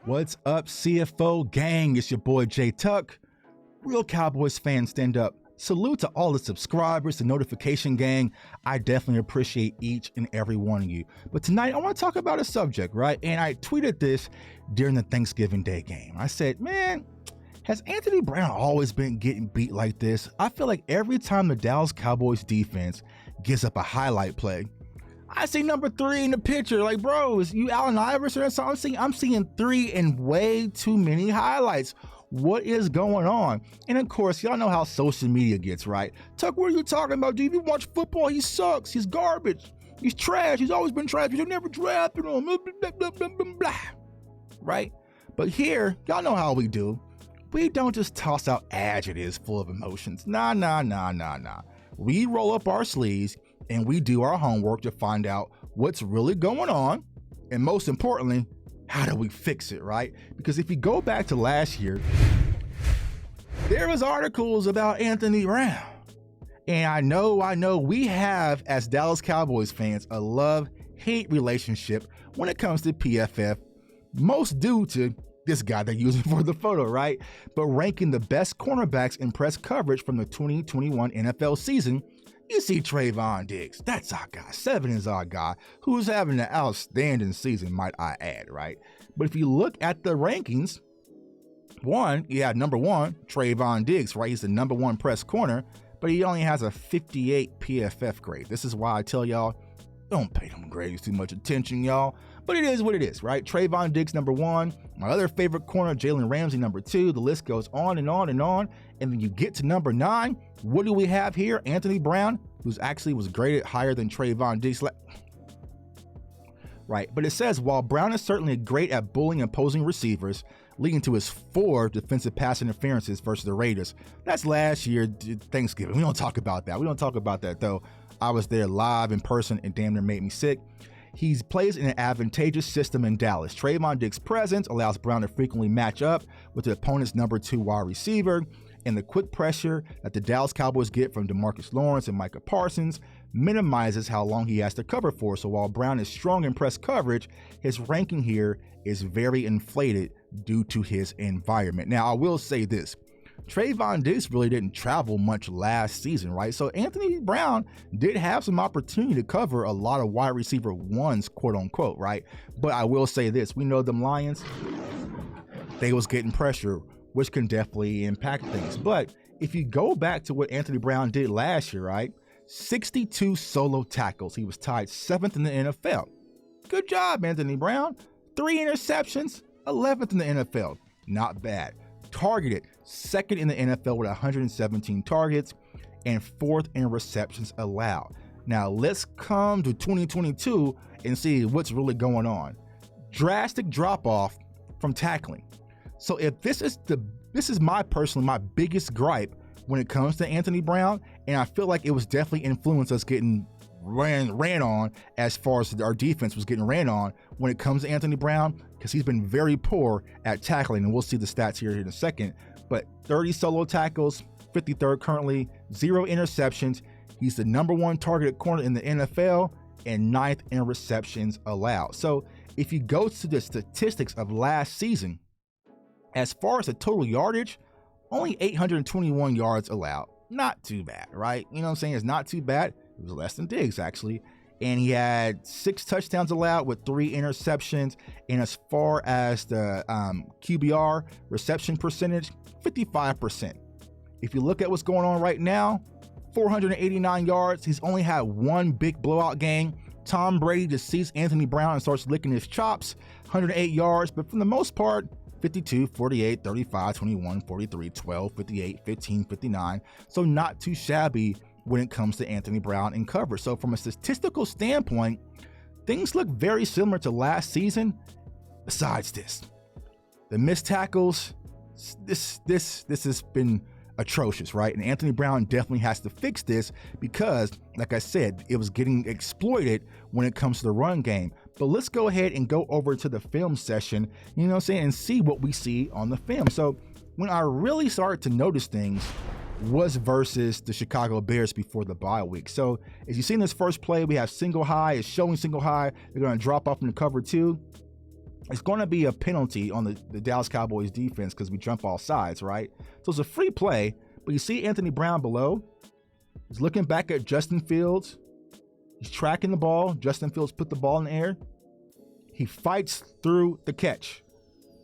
What's up, CFO gang? It's your boy J Tuck. Real Cowboys fans, stand up. Salute to all the subscribers, the notification gang. I definitely appreciate each and every one of you. But tonight I want to talk about a subject, right? And I tweeted this during the Thanksgiving Day game. I said, man, has Anthony Brown always been getting beat like this? I feel like every time the Dallas Cowboys defense gives up a highlight play, I see number 3 in the picture. Like, bro, is you Allen Iverson or something? I'm seeing 3 and way too many highlights. What is going on? And of course, y'all know how social media gets, right? Tuck, what are you talking about? Do you even watch football? He sucks. He's garbage. He's trash. He's always been trash. You never drafted him. Blah, blah, blah, blah, blah, blah. Right? But here, y'all know how we do. We don't just toss out adjectives full of emotions. Nah. We roll up our sleeves and we do our homework to find out what's really going on. And most importantly, how do we fix it, right? Because if you go back to last year, there was articles about Anthony Brown. And I know we have, as Dallas Cowboys fans, a love-hate relationship when it comes to PFF, most due to this guy they're using for the photo, right? But ranking the best cornerbacks in press coverage from the 2021 NFL season, you see Trevon Diggs. That's our guy. 7 is our guy, who's having an outstanding season, might I add, right? But if you look at the rankings, number 1, Trevon Diggs, right? He's the number 1 press corner, but he only has a 58 PFF grade. This is why I tell y'all, don't pay them grades too much attention, y'all. But it is what it is, right? Trevon Diggs, number 1. My other favorite corner, Jalen Ramsey, number 2. The list goes on and on and on. And then you get to number 9. What do we have here? Anthony Brown, who's actually was graded higher than Trevon Diggs. Right, but it says, while Brown is certainly great at bullying opposing receivers, leading to his 4 defensive pass interferences versus the Raiders. That's last year, Thanksgiving. We don't talk about that. We don't talk about that, though. I was there live in person and damn near made me sick. He plays in an advantageous system in Dallas. Trevon Diggs' presence allows Brown to frequently match up with the opponent's number 2 wide receiver, and the quick pressure that the Dallas Cowboys get from DeMarcus Lawrence and Micah Parsons minimizes how long he has to cover for. So while Brown is strong in press coverage, his ranking here is very inflated due to his environment. Now, I will say this. Trevon Diggs really didn't travel much last season, right? So Anthony Brown did have some opportunity to cover a lot of wide receiver ones, quote unquote, right? But I will say this, we know them Lions, they was getting pressure, which can definitely impact things. But if you go back to what Anthony Brown did last year, right? 62 solo tackles. He was tied 7th in the NFL. Good job, Anthony Brown. 3 interceptions, 11th in the NFL. Not bad. Targeted 2nd in the NFL with 117 targets and 4th in receptions allowed. Now let's come to 2022 and see what's really going on. Drastic drop off from tackling. So if this is my biggest gripe when it comes to Anthony Brown, and I feel like it was definitely influenced us getting ran on as far as our defense was getting ran on when it comes to Anthony Brown, because he's been very poor at tackling, and we'll see the stats here in a second. But 30 solo tackles, 53rd currently, 0 interceptions. He's the number 1 targeted corner in the NFL and 9th in receptions allowed. So if you go to the statistics of last season, as far as the total yardage, only 821 yards allowed. Not too bad, right? You know what I'm saying? It's not too bad. It was less than Diggs, actually. And he had 6 touchdowns allowed with 3 interceptions. And as far as the QBR reception percentage, 55%. If you look at what's going on right now, 489 yards. He's only had 1 big blowout game. Tom Brady just sees Anthony Brown and starts licking his chops. 108 yards, but for the most part, 52, 48, 35, 21, 43, 12, 58, 15, 59. So not too shabby when it comes to Anthony Brown in cover. So from a statistical standpoint, things look very similar to last season. Besides this, the missed tackles, this has been atrocious, right? And Anthony Brown definitely has to fix this because, like I said, it was getting exploited when it comes to the run game. But let's go ahead and go over to the film session, you know what I'm saying, and see what we see on the film. So when I really started to notice things was versus the Chicago Bears before the bye week. So as you see in this first play, we have single high, it's showing single high. They're going to drop off in the cover 2. it's going to be a penalty on the Dallas Cowboys defense because we jump all sides, right? So it's a free play, but you see Anthony Brown below. He's looking back at Justin Fields. He's tracking the ball. Justin Fields put the ball in the air. He fights through the catch.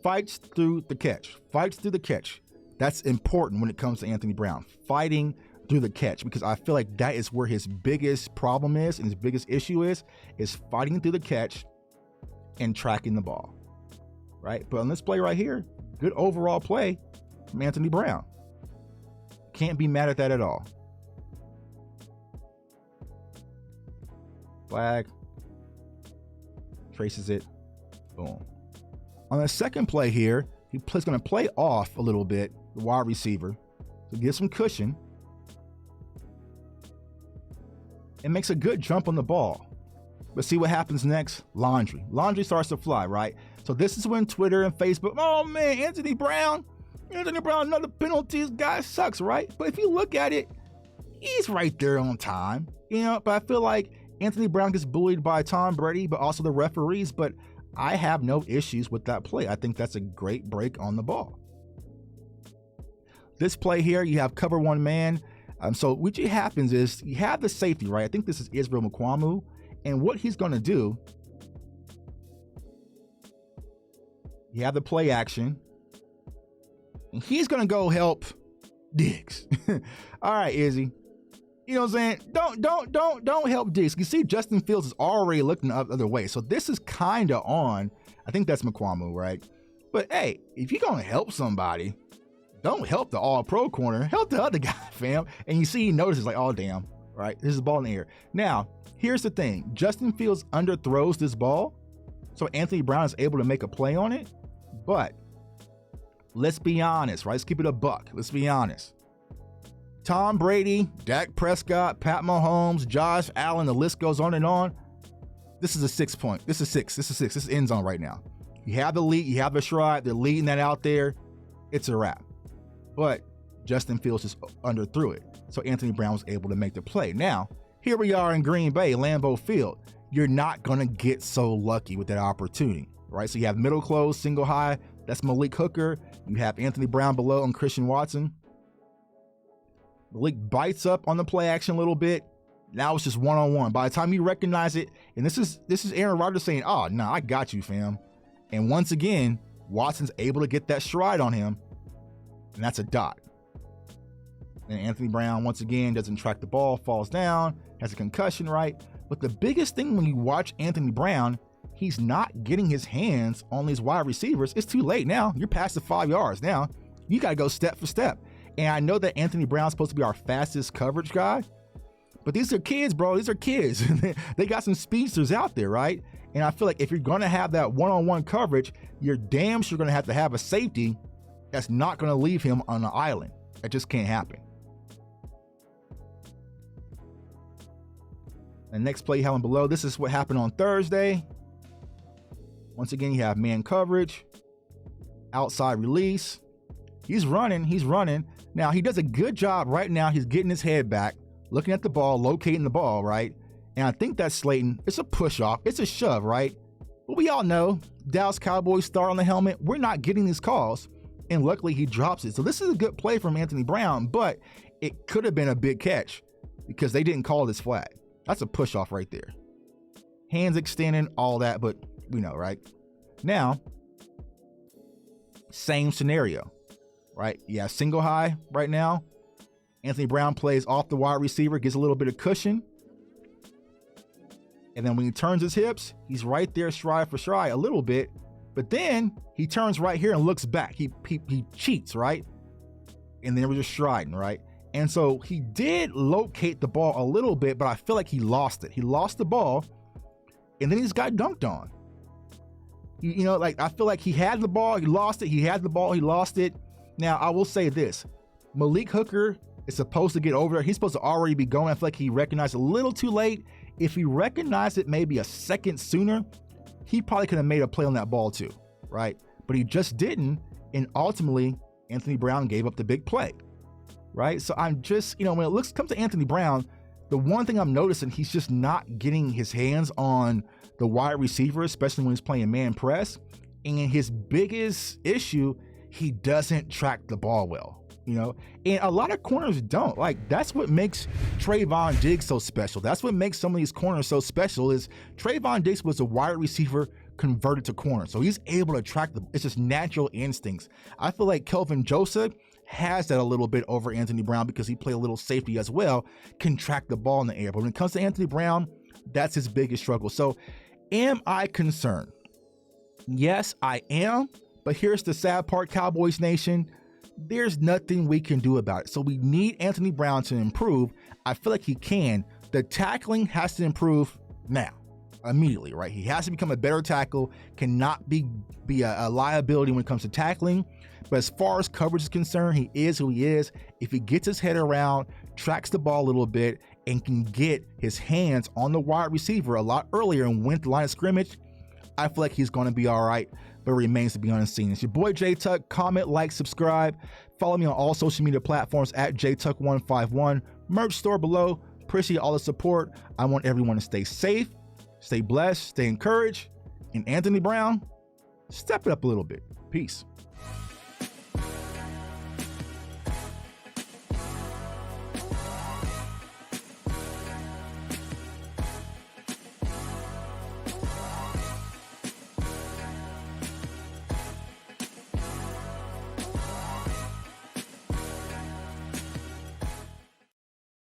Fights through the catch. Fights through the catch. That's important when it comes to Anthony Brown. Fighting through the catch, because I feel like that is where his biggest problem is and his biggest issue is fighting through the catch and tracking the ball, right? But on this play right here, good overall play from Anthony Brown. Can't be mad at that at all. Flag. Traces it. Boom. On the second play here, he's going to play off a little bit, the wide receiver, to get some cushion. And makes a good jump on the ball. But see what happens next? Laundry. Laundry starts to fly, right? So this is when Twitter and Facebook, oh man, Anthony Brown, another penalty. This guy sucks, right? But if you look at it, he's right there on time. But I feel like Anthony Brown gets bullied by Tom Brady, but also the referees. But I have no issues with that play. I think that's a great break on the ball. This play here, you have cover one man. So what happens is you have the safety, right? I think this is Israel Mukuamu. And what he's going to do, you have the play action. And he's going to go help Diggs. All right, Izzy. You know what I'm saying? Don't help Diggs. You see Justin Fields is already looking the other way. So this is kind of on. I think that's Mukuamu, right? But hey, if you're going to help somebody, don't help the all-pro corner. Help the other guy, fam. And you see he notices like, oh, damn, right? This is the ball in the air. Now, here's the thing. Justin Fields underthrows this ball, so Anthony Brown is able to make a play on it. But let's be honest, right? Let's keep it a buck. Let's be honest. Tom Brady, Dak Prescott, Pat Mahomes, Josh Allen, the list goes on and on. This is a 6 point. This is six. This is end zone right now. You have the lead. You have the stride. They're leading that out there. It's a wrap. But Justin Fields just underthrew it. So Anthony Brown was able to make the play. Now, here we are in Green Bay, Lambeau Field. You're not going to get so lucky with that opportunity, right? So you have middle close, single high. That's Malik Hooker. You have Anthony Brown below and Christian Watson. Malik bites up on the play action a little bit. Now it's just one-on-one. By the time you recognize it, and this is Aaron Rodgers saying, oh, no, I got you, fam. And once again, Watson's able to get that stride on him. And that's a dot. And Anthony Brown, once again, doesn't track the ball, falls down, has a concussion, right? But the biggest thing when you watch Anthony Brown, he's not getting his hands on these wide receivers. It's too late now. You're past the 5 yards. Now, you got to go step for step. And I know that Anthony Brown's supposed to be our fastest coverage guy, but these are kids, bro. These are kids. They got some speedsters out there, right? And I feel like if you're going to have that one-on-one coverage, you're damn sure going to have a safety that's not going to leave him on an island. That just can't happen. And next play you have him below. This is what happened on Thursday. Once again, you have man coverage, outside release. He's running. Now, he does a good job right now. He's getting his head back, looking at the ball, locating the ball, right? And I think that's Slayton. It's a push off. It's a shove, right? But we all know Dallas Cowboys star on the helmet. We're not getting these calls. And luckily, he drops it. So this is a good play from Anthony Brown, but it could have been a big catch because they didn't call this flag. That's a push off right there. Hands extended, all that, but we know, right? Now, same scenario, right? Yeah, single high right now. Anthony Brown plays off the wide receiver, gets a little bit of cushion. And then when he turns his hips, he's right there stride for stride a little bit. But then he turns right here and looks back. He cheats, right? And then we're just striding, right? And so he did locate the ball a little bit, but I feel like he lost it. He lost the ball, and then he just got dunked on. Like I feel like he had the ball, he lost it. He had the ball, he lost it. Now, I will say this. Malik Hooker is supposed to get over there. He's supposed to already be going. I feel like he recognized a little too late. If he recognized it maybe a second sooner, he probably could have made a play on that ball too, right? But he just didn't, and ultimately, Anthony Brown gave up the big play, right? So I'm just, when it comes to Anthony Brown, the one thing I'm noticing, he's just not getting his hands on the wide receiver, especially when he's playing man press. And his biggest issue, he doesn't track the ball well, and a lot of corners don't. Like, that's what makes Trevon Diggs so special. That's what makes some of these corners so special is Trevon Diggs was a wide receiver converted to corner. So he's able to track it's just natural instincts. I feel like Kelvin Joseph has that a little bit over Anthony Brown because he played a little safety as well, can track the ball in the air. But when it comes to Anthony Brown, that's his biggest struggle. So am I concerned? Yes, I am. But here's the sad part, Cowboys Nation. There's nothing we can do about it. So we need Anthony Brown to improve. I feel like he can. The tackling has to improve now, immediately, right? He has to become a better tackle, cannot be a liability when it comes to tackling. But as far as coverage is concerned, he is who he is. If he gets his head around, tracks the ball a little bit, and can get his hands on the wide receiver a lot earlier and win the line of scrimmage, I feel like he's going to be all right, but remains to be unseen. It's your boy J Tuck. Comment, like, subscribe. Follow me on all social media platforms at JTuck151. Merch store below. Appreciate all the support. I want everyone to stay safe, stay blessed, stay encouraged. And Anthony Brown, step it up a little bit. Peace.